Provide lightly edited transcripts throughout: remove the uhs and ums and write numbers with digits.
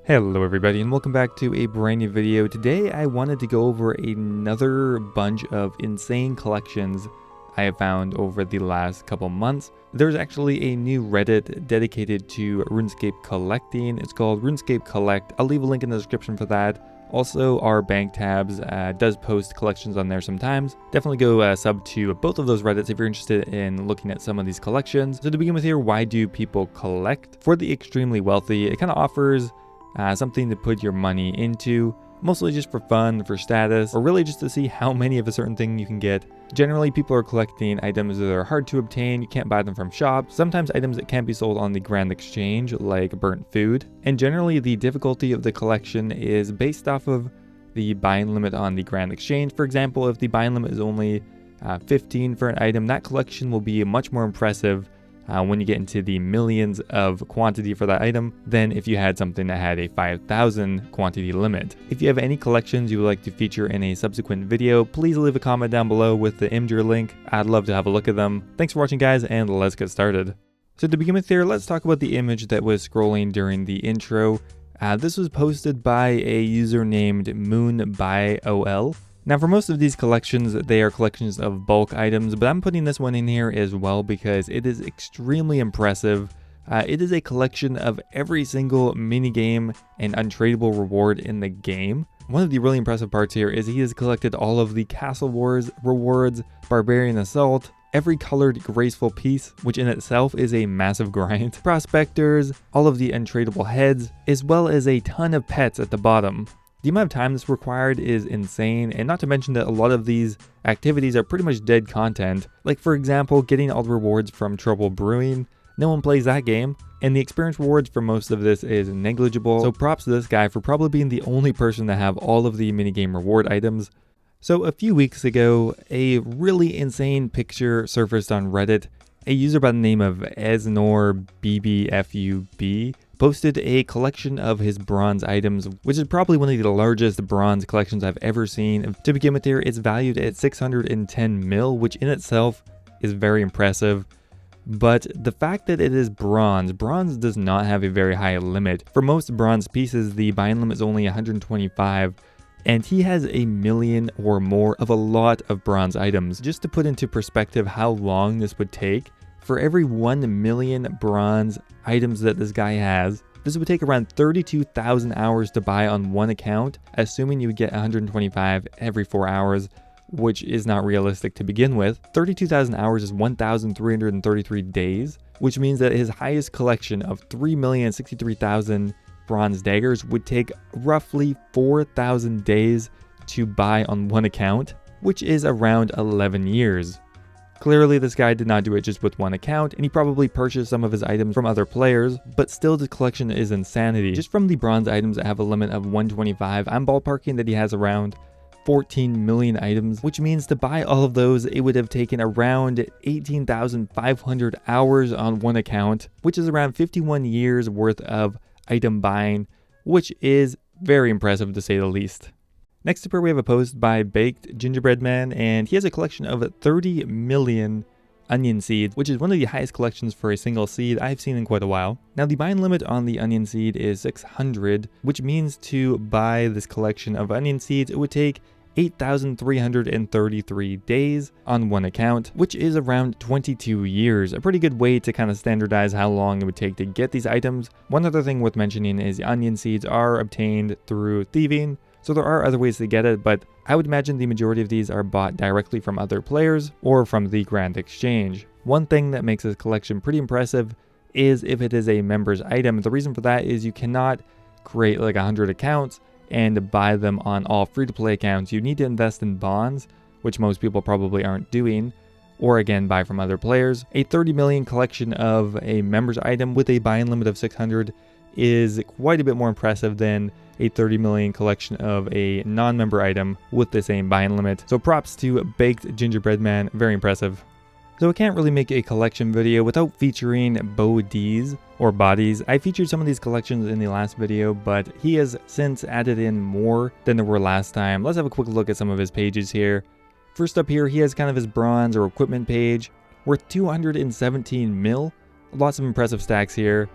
Hello everybody and welcome back to a brand new video. Today I wanted to go over another bunch of insane collections I have found over the last couple months. There's actually a new Reddit dedicated to RuneScape collecting. It's called RuneScape Collect. I'll leave a link in the description for that. Also, our bank tabs does post collections on there sometimes. Definitely go sub to both of those Reddits if you're interested in looking at some of these collections. So to begin with here, why do people collect? For the extremely wealthy, it kind of offers something to put your money into, mostly just for fun, for status, or really just to see how many of a certain thing you can get. Generally, people are collecting items that are hard to obtain, you can't buy them from shops, sometimes items that can't be sold on the Grand Exchange, like burnt food. And generally, the difficulty of the collection is based off of the buying limit on the Grand Exchange. For example, if the buying limit is only 15 for an item, that collection will be much more impressive when you get into the millions of quantity for that item than if you had something that had a 5,000 quantity limit. If you have any collections you would like to feature in a subsequent video, please leave a comment down below with the Imgur link. I'd love to have a look at them. Thanks for watching guys, and let's get started. So to begin with here, let's talk about the image that was scrolling during the intro. This was posted by a user named MoonByOL. Now for most of these collections, they are collections of bulk items, but I'm putting this one in here as well because it is extremely impressive. It is a collection of every single minigame and untradeable reward in the game. One of the really impressive parts here is he has collected all of the Castle Wars rewards, Barbarian Assault, every colored graceful piece, which in itself is a massive grind, prospectors, all of the untradeable heads, as well as a ton of pets at the bottom. The amount of time that's required is insane, and not to mention that a lot of these activities are pretty much dead content. Like for example, getting all the rewards from Trouble Brewing, no one plays that game, and the experience rewards for most of this is negligible, so props to this guy for probably being the only person to have all of the minigame reward items. So a few weeks ago, a really insane picture surfaced on Reddit. A user by the name of EsnorBBFUB posted a collection of his bronze items, which is probably one of the largest bronze collections I've ever seen. To begin with here, it's valued at 610 mil, which in itself is very impressive. But the fact that it is bronze does not have a very high limit. For most bronze pieces, the buying limit is only 125, and he has a million or more of a lot of bronze items. Just to put into perspective how long this would take, for every 1 million bronze items that this guy has, this would take around 32,000 hours to buy on one account, assuming you would get 125 every 4 hours, which is not realistic to begin with. 32,000 hours is 1,333 days, which means that his highest collection of 3,063,000 bronze daggers would take roughly 4,000 days to buy on one account, which is around 11 years. Clearly, this guy did not do it just with one account, and he probably purchased some of his items from other players, but still the collection is insanity. Just from the bronze items that have a limit of 125, I'm ballparking that he has around 14 million items, which means to buy all of those, it would have taken around 18,500 hours on one account, which is around 51 years worth of item buying, which is very impressive to say the least. Next up here we have a post by Baked Gingerbread Man, and he has a collection of 30 million onion seeds, which is one of the highest collections for a single seed I've seen in quite a while. Now the buying limit on the onion seed is 600, which means to buy this collection of onion seeds, it would take 8,333 days on one account, which is around 22 years. A pretty good way to kind of standardize how long it would take to get these items. One other thing worth mentioning is the onion seeds are obtained through thieving, so there are other ways to get it, but I would imagine the majority of these are bought directly from other players or from the Grand Exchange. One thing that makes this collection pretty impressive is if it is a member's item. The reason for that is you cannot create like 100 accounts and buy them on all free-to-play accounts. You need to invest in bonds, which most people probably aren't doing, or again buy from other players. A 30 million collection of a member's item with a buying limit of 600 is quite a bit more impressive than a 30 million collection of a non-member item with the same buying limit. So props to Baked Gingerbread Man, very impressive. So I can't really make a collection video without featuring bodies. I featured some of these collections in the last video, but he has since added in more than there were last time. Let's have a quick look at some of his pages here. First up here, he has kind of his bronze or equipment page, worth 217 mil. Lots of impressive stacks here.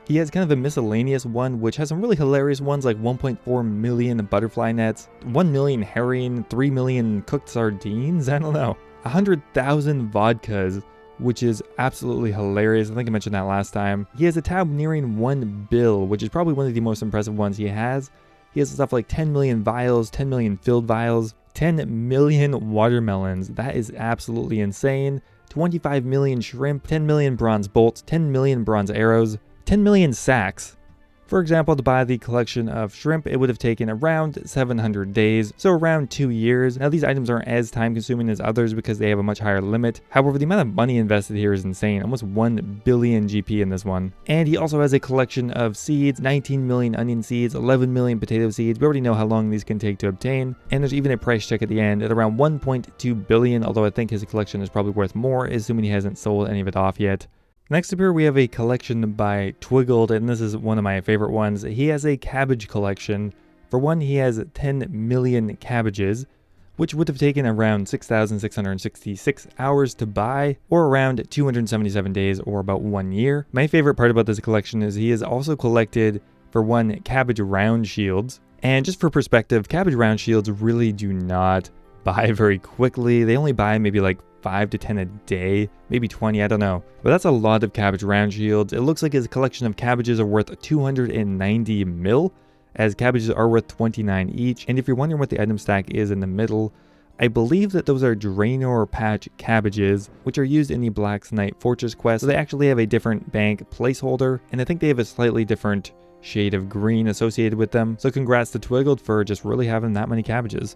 He has kind of a miscellaneous one, which has some really hilarious ones like 1.4 million butterfly nets, 1 million herring, 3 million cooked sardines, I don't know, 100,000 vodkas, which is absolutely hilarious. I think I mentioned that last time. He has a tab nearing 1 bill, which is probably one of the most impressive ones he has. He has stuff like 10 million vials, 10 million filled vials, 10 million watermelons. That is absolutely insane. 25 million shrimp, 10 million bronze bolts, 10 million bronze arrows, 10 million sacks. For example, to buy the collection of shrimp, it would have taken around 700 days, so around 2 years. Now, these items aren't as time consuming as others because they have a much higher limit. However, the amount of money invested here is insane, almost 1 billion GP in this one. And he also has a collection of seeds, 19 million onion seeds, 11 million potato seeds. We already know how long these can take to obtain. And there's even a price check at the end at around 1.2 billion, although I think his collection is probably worth more, assuming he hasn't sold any of it off yet. Next up here we have a collection by Twiggled, and this is one of my favorite ones. He has a cabbage collection. For one, he has 10 million cabbages, which would have taken around 6,666 hours to buy, or around 277 days, or about 1 year. My favorite part about this collection is he has also collected, for one, cabbage round shields. And just for perspective, cabbage round shields really do not buy very quickly. They only buy maybe like 5 to 10 a day, maybe 20, I don't know. But that's a lot of cabbage round shields. It looks like his collection of cabbages are worth 290 mil, as cabbages are worth 29 each. And if you're wondering what the item stack is in the middle, I believe that those are Draenor patch cabbages, which are used in the Black Knight Fortress quest. So they actually have a different bank placeholder, and I think they have a slightly different shade of green associated with them. So congrats to Twiggled for just really having that many cabbages.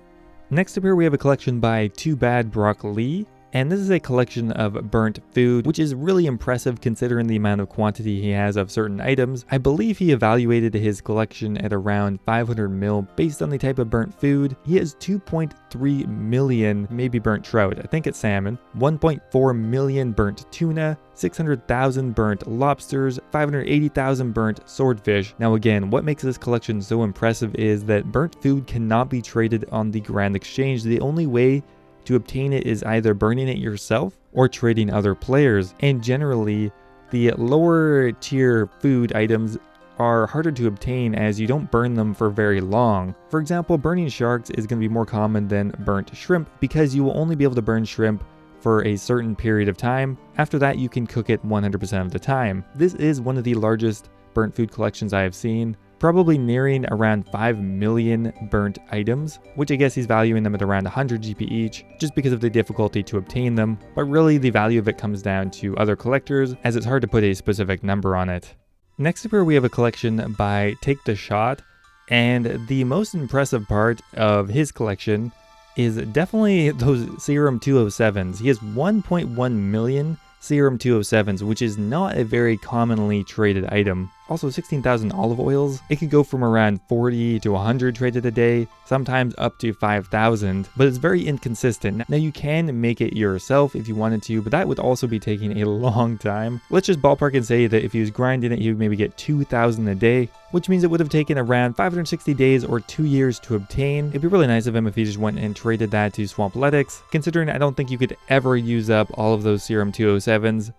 Next up here we have a collection by Too Bad Broccoli. And this is a collection of burnt food, which is really impressive considering the amount of quantity he has of certain items. I believe he evaluated his collection at around 500 mil based on the type of burnt food. He has 2.3 million maybe burnt trout, I think it's salmon, 1.4 million burnt tuna, 600,000 burnt lobsters, 580,000 burnt swordfish. Now again, what makes this collection so impressive is that burnt food cannot be traded on the Grand Exchange. The only way to obtain it is either burning it yourself or trading other players, and generally the lower tier food items are harder to obtain as you don't burn them for very long. For example, burning sharks is going to be more common than burnt shrimp because you will only be able to burn shrimp for a certain period of time. After that, you can cook it 100% of the time. This is one of the largest burnt food collections I have seen, probably nearing around 5 million burnt items, which I guess he's valuing them at around 100 GP each, just because of the difficulty to obtain them. But really the value of it comes down to other collectors, as it's hard to put a specific number on it. Next up here we have a collection by Take the Shot, and the most impressive part of his collection is definitely those Serum 207s. He has 1.1 million Serum 207s, which is not a very commonly traded item. Also 16,000 olive oils. It could go from around 40 to 100 traded a day, sometimes up to 5,000, but it's very inconsistent. Now you can make it yourself if you wanted to, but that would also be taking a long time. Let's just ballpark and say that if he was grinding it, he would maybe get 2,000 a day, which means it would have taken around 560 days or 2 years to obtain. It'd be really nice of him if he just went and traded that to Swampletics, considering I don't think you could ever use up all of those Serum 207s.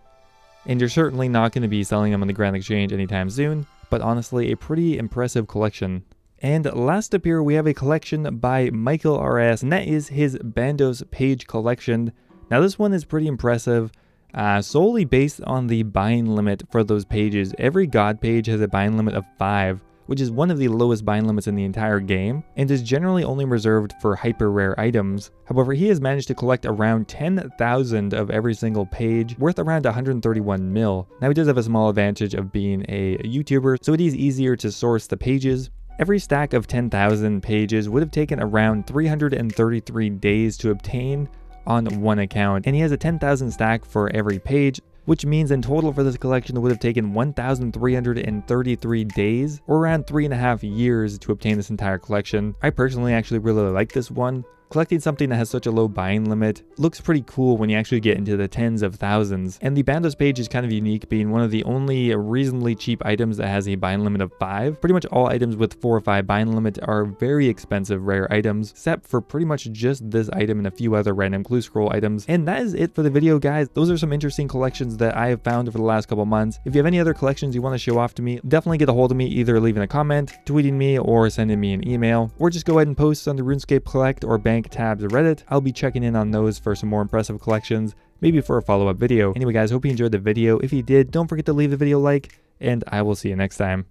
And you're certainly not going to be selling them on the Grand Exchange anytime soon, but honestly, a pretty impressive collection. And last up here, we have a collection by Michael RS, and that is his Bandos page collection. Now this one is pretty impressive, solely based on the bind limit for those pages. Every god page has a bind limit of 5, which is one of the lowest bind limits in the entire game, and is generally only reserved for hyper rare items. However, he has managed to collect around 10,000 of every single page, worth around 131 mil. Now he does have a small advantage of being a YouTuber, so it is easier to source the pages. Every stack of 10,000 pages would have taken around 333 days to obtain on one account, and he has a 10,000 stack for every page, which means in total for this collection it would have taken 1,333 days, or around 3.5 years to obtain this entire collection. I personally actually really like this one. Collecting something that has such a low buying limit looks pretty cool when you actually get into the tens of thousands. And the bandos page is kind of unique, being one of the only reasonably cheap items that has a buying limit of 5. Pretty much all items with 4 or 5 buying limit are very expensive rare items, except for pretty much just this item and a few other random clue scroll items. And that is it for the video, guys. Those are some interesting collections that I have found over the last couple months. If you have any other collections you want to show off to me, definitely get a hold of me, either leaving a comment, tweeting me, or sending me an email, or just go ahead and post on the RuneScape Collect or Bank tabs Reddit. I'll be checking in on those for some more impressive collections, maybe for a follow-up video. Anyway, guys, hope you enjoyed the video. If you did, don't forget to leave the video a like, and I will see you next time.